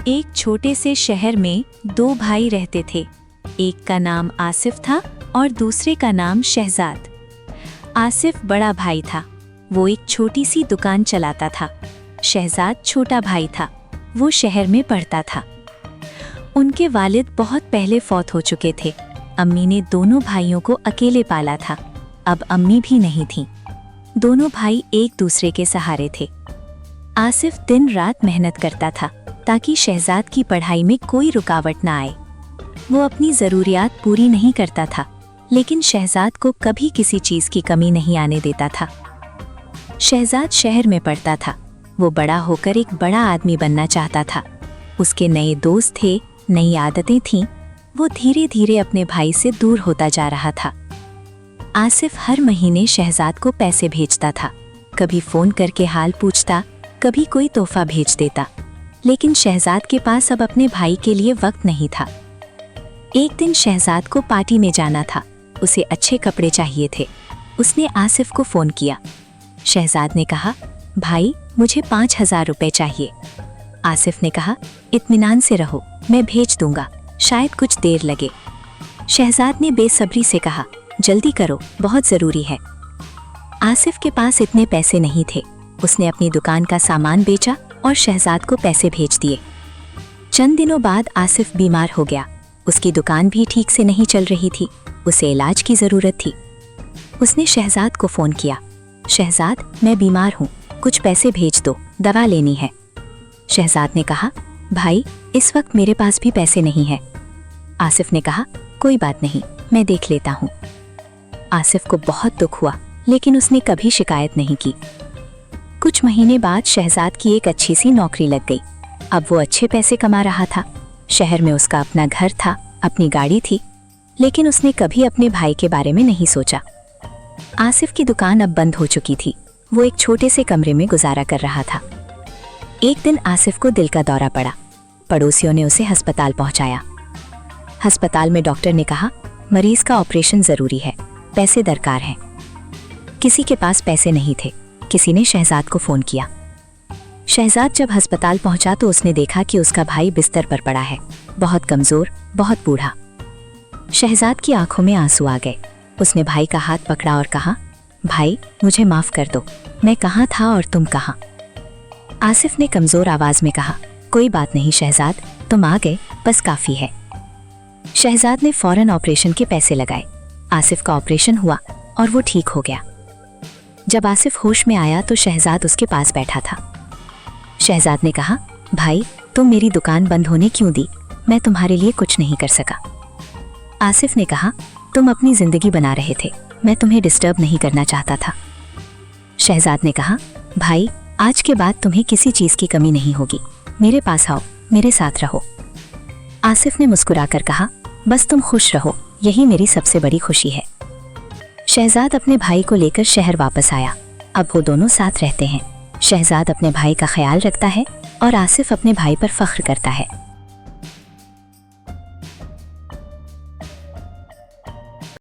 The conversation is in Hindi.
एक छोटे से शहर में दो भाई रहते थे। एक का नाम आसिफ था और दूसरे का नाम शहजाद। आसिफ बड़ा भाई था, वो एक छोटी सी दुकान चलाता था। शहजाद छोटा भाई था, वो शहर में पढ़ता था। उनके वालिद बहुत पहले फौत हो चुके थे। अम्मी ने दोनों भाइयों को अकेले पाला था। अब अम्मी भी नहीं थीं। दोनों भाई एक दूसरे के सहारे थे। आसिफ दिन रात मेहनत करता था ताकि शहजाद की पढ़ाई में कोई रुकावट ना आए। वो अपनी ज़रूरियात पूरी नहीं करता था, लेकिन शहजाद को कभी किसी चीज़ की कमी नहीं आने देता था। शहजाद शहर में पढ़ता था। वो बड़ा होकर एक बड़ा आदमी बनना चाहता था। उसके नए दोस्त थे, नई आदतें थीं। वो धीरे धीरे अपने भाई से दूर होता जा रहा था। आसिफ हर महीने शहजाद को पैसे भेजता था। कभी फ़ोन करके हाल पूछता, कभी कोई तोहफा भेज देता। लेकिन शहजाद के पास अब अपने भाई के लिए वक्त नहीं था। एक दिन शहजाद को पार्टी में जाना था। उसे अच्छे कपड़े चाहिए थे। उसने आसिफ को फ़ोन किया। शहजाद ने कहा, भाई मुझे 5,000 रुपये चाहिए। आसिफ ने कहा, इत्मीनान से रहो, मैं भेज दूंगा, शायद कुछ देर लगे। शहजाद ने बेसब्री से कहा, जल्दी करो, बहुत ज़रूरी है। आसिफ के पास इतने पैसे नहीं थे। उसने अपनी दुकान का सामान बेचा और शहजाद को पैसे भेज दिए। चंद दिनों बाद आसिफ बीमार हो गया। उसकी दुकान भी ठीक से नहीं चल रही थी। उसे इलाज की ज़रूरत थी। उसने शहजाद को फ़ोन किया, शहजाद मैं बीमार हूँ, कुछ पैसे भेज दो, दवा लेनी है। शहजाद ने कहा, भाई इस वक्त मेरे पास भी पैसे नहीं है। आसिफ ने कहा, कोई बात नहीं, मैं देख लेता हूँ। आसिफ को बहुत दुख हुआ, लेकिन उसने कभी शिकायत नहीं की। कुछ महीने बाद शहजाद की एक अच्छी सी नौकरी लग गई। अब वो अच्छे पैसे कमा रहा था। शहर में उसका अपना घर था, अपनी गाड़ी थी, लेकिन उसने कभी अपने भाई के बारे में नहीं सोचा। आसिफ की दुकान अब बंद हो चुकी थी। वो एक छोटे से कमरे में गुजारा कर रहा था। एक दिन आसिफ को दिल का दौरा पड़ा। पड़ोसियों ने उसे अस्पताल पहुंचाया। अस्पताल में डॉक्टर ने कहा, मरीज का ऑपरेशन ज़रूरी है, पैसे दरकार हैं। किसी के पास पैसे नहीं थे। किसी ने शहजाद को फ़ोन किया। शहजाद जब अस्पताल पहुंचा तो उसने देखा कि उसका भाई बिस्तर पर पड़ा है, बहुत कमज़ोर, बहुत बूढ़ा। शहजाद की आंखों में आंसू आ गए। उसने भाई का हाथ पकड़ा और कहा, भाई मुझे माफ़ कर दो, मैं कहाँ था और तुम कहाँ। आसिफ ने कमज़ोर आवाज़ में कहा, कोई बात नहीं शहजाद, तुम आ गए, बस काफ़ी है। शहजाद ने फ़ौरन ऑपरेशन के पैसे लगाए। आसिफ का ऑपरेशन हुआ और वो ठीक हो गया। जब आसिफ होश में आया तो शहजाद उसके पास बैठा था। शहजाद ने कहा, भाई तुम मेरी दुकान बंद होने क्यों दी? मैं तुम्हारे लिए कुछ नहीं कर सका। आसिफ ने कहा, तुम अपनी ज़िंदगी बना रहे थे, मैं तुम्हें डिस्टर्ब नहीं करना चाहता था। शहजाद ने कहा, भाई आज के बाद तुम्हें किसी चीज़ की कमी नहीं होगी, मेरे पास आओ, मेरे साथ रहो। आसिफ ने मुस्कुराकर कहा, बस तुम खुश रहो, यही मेरी सबसे बड़ी खुशी है। शहजाद अपने भाई को लेकर शहर वापस आया। अब वो दोनों साथ रहते हैं। शहजाद अपने भाई का ख्याल रखता है और आसिफ अपने भाई पर फख्र करता है।